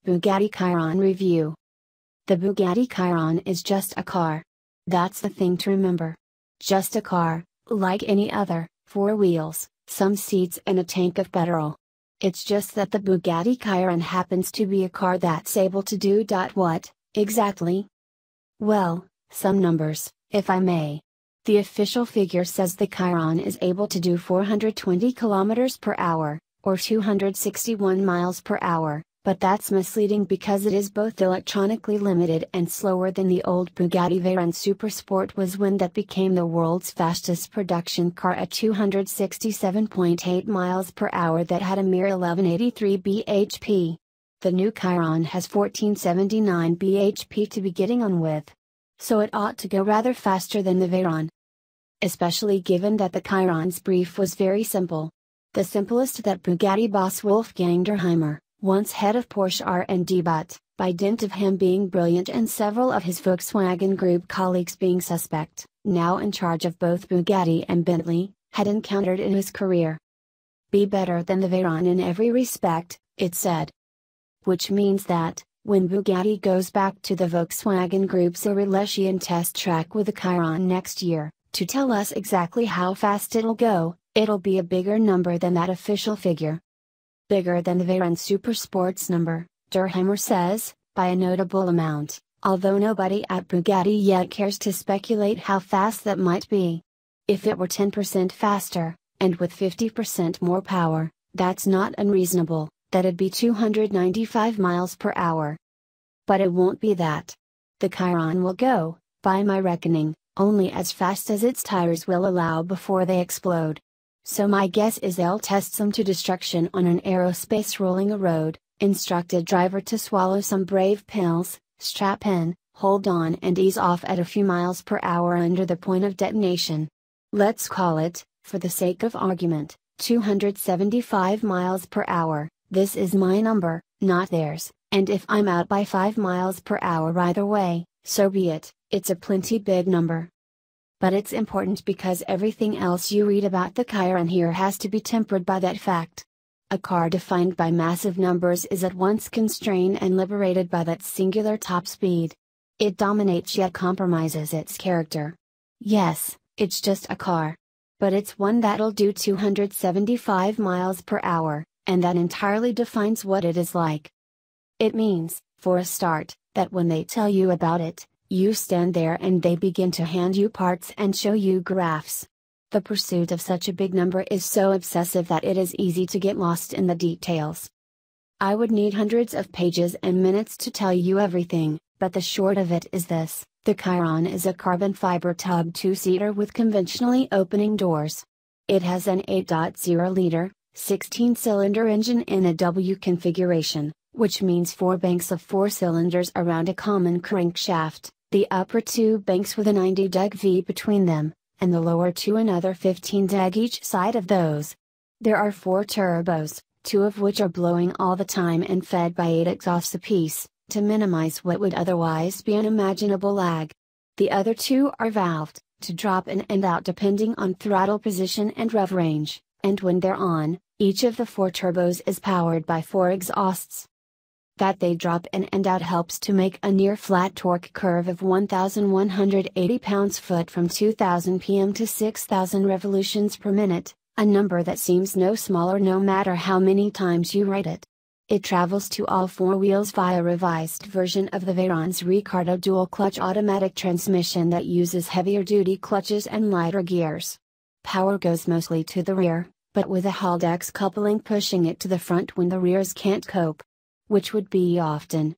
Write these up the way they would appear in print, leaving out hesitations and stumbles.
Bugatti Chiron Review. The Bugatti Chiron is just a car. That's the thing to remember. Just a car, like any other, 4 wheels, some seats and a tank of petrol. It's just that the Bugatti Chiron happens to be a car that's able to do what, exactly? Well, some numbers, if I may. The official figure says the Chiron is able to do 420 km per hour, or 261 miles per hour, but that's misleading because it is both electronically limited and slower than the old Bugatti Veyron Super Sport was, when that became the world's fastest production car at 267.8 miles per hour that had a mere 1183 bhp. The new Chiron has 1479 bhp to be getting on with. So it ought to go rather faster than the Veyron. Especially given that the Chiron's brief was very simple. The simplest that Bugatti boss Wolfgang Derheimer, once head of Porsche R&D, but, by dint of him being brilliant and several of his Volkswagen Group colleagues being suspect, now in charge of both Bugatti and Bentley, had encountered in his career. Be better than the Veyron in every respect, it said. Which means that, when Bugatti goes back to the Volkswagen Group's Eurasian test track with the Chiron next year, to tell us exactly how fast it'll go, it'll be a bigger number than that official figure. Bigger than the Veyron Super Sport's number, Derheimer says, by a notable amount, although nobody at Bugatti yet cares to speculate how fast that might be. If it were 10% faster, and with 50% more power, that's not unreasonable, that'd be 295 miles per hour. But it won't be that. The Chiron will go, by my reckoning, only as fast as its tires will allow before they explode. So my guess is they'll test some to destruction on an aerospace rolling a road, instruct a driver to swallow some brave pills, strap in, hold on and ease off at a few miles per hour under the point of detonation. Let's call it, for the sake of argument, 275 miles per hour, this is my number, not theirs, and if I'm out by 5 miles per hour either way, so be it, it's a plenty big number. But it's important because everything else you read about the Chiron here has to be tempered by that fact. A car defined by massive numbers is at once constrained and liberated by that singular top speed. It dominates yet compromises its character. Yes, it's just a car. But it's one that'll do 275 miles per hour, and that entirely defines what it is like. It means, for a start, that when they tell you about it, you stand there and they begin to hand you parts and show you graphs. The pursuit of such a big number is so obsessive that it is easy to get lost in the details. I would need hundreds of pages and minutes to tell you everything, but the short of it is this: the Chiron is a carbon fiber tub 2-seater with conventionally opening doors. It has an 8.0-liter, 16-cylinder engine in a W configuration, which means 4 banks of 4 cylinders around a common crankshaft, the upper 2 banks with a 90 deg V between them, and the lower 2 another 15 deg each side of those. There are 4 turbos, 2 of which are blowing all the time and fed by 8 exhausts apiece, to minimize what would otherwise be unimaginable lag. The other 2 are valved, to drop in and out depending on throttle position and rev range, and when they're on, each of the 4 turbos is powered by 4 exhausts. That they drop in and out helps to make a near flat torque curve of 1,180 pounds-foot from 2,000 pm to 6,000 revolutions per minute, a number that seems no smaller no matter how many times you write it. It travels to all 4 wheels via a revised version of the Veyron's Ricardo dual-clutch automatic transmission that uses heavier-duty clutches and lighter gears. Power goes mostly to the rear, but with a Haldex coupling pushing it to the front when the rears can't cope. Which would be often.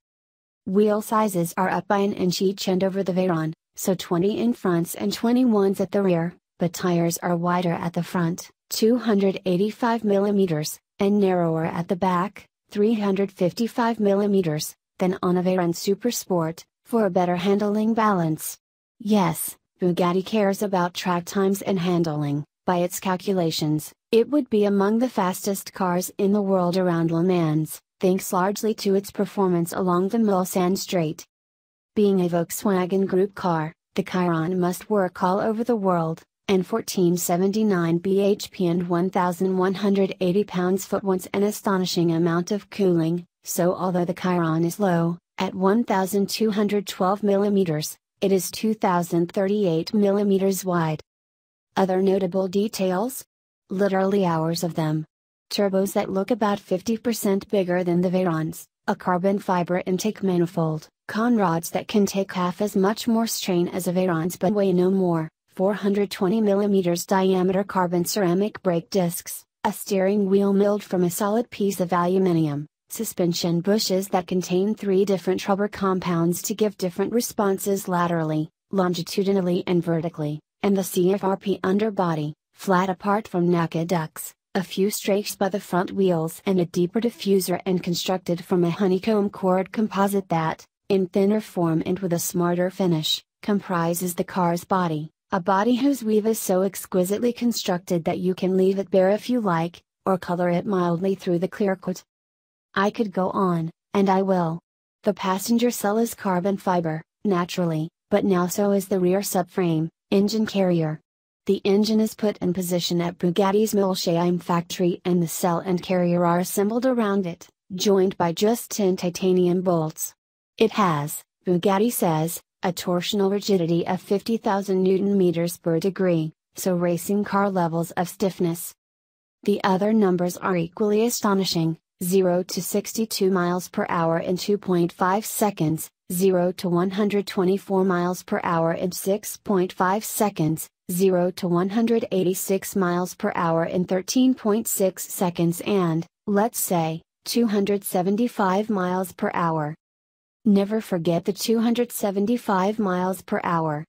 Wheel sizes are up by an inch each end over the Veyron, so 20 in fronts and 21s at the rear, but tires are wider at the front, 285 mm, and narrower at the back, 355 mm, than on a Veyron Super Sport, for a better handling balance. Yes, Bugatti cares about track times and handling. By its calculations, it would be among the fastest cars in the world around Le Mans, thanks largely to its performance along the Mulsanne Straight. Being a Volkswagen Group car, the Chiron must work all over the world, and 1479 bhp and 1180 pounds-foot wants an astonishing amount of cooling, So although the Chiron is low, at 1,212 mm, it is 2,038 mm wide. Other notable details? Literally hours of them. Turbos that look about 50% bigger than the Veyrons, a carbon fiber intake manifold, conrods that can take half as much more strain as a Veyron's but weigh no more, 420 mm diameter carbon ceramic brake discs, a steering wheel milled from a solid piece of aluminium, suspension bushes that contain 3 different rubber compounds to give different responses laterally, longitudinally and vertically, and the CFRP underbody, flat apart from naked ducts, a few strakes by the front wheels and a deeper diffuser and constructed from a honeycomb cord composite that, in thinner form and with a smarter finish, comprises the car's body, a body whose weave is so exquisitely constructed that you can leave it bare if you like, or color it mildly through the clear coat. I could go on, and I will. The passenger cell is carbon fiber, naturally, but now so is the rear subframe, engine carrier. The engine is put in position at Bugatti's Molsheim factory and the cell and carrier are assembled around it, joined by just 10 titanium bolts. It has, Bugatti says, a torsional rigidity of 50,000 Nm per degree, so racing car levels of stiffness. The other numbers are equally astonishing: 0 to 62 miles per hour in 2.5 seconds, 0 to 124 miles per hour in 6.5 seconds, 0 to 186 miles per hour in 13.6 seconds and, let's say, 275 miles per hour. Never forget the 275 miles per hour,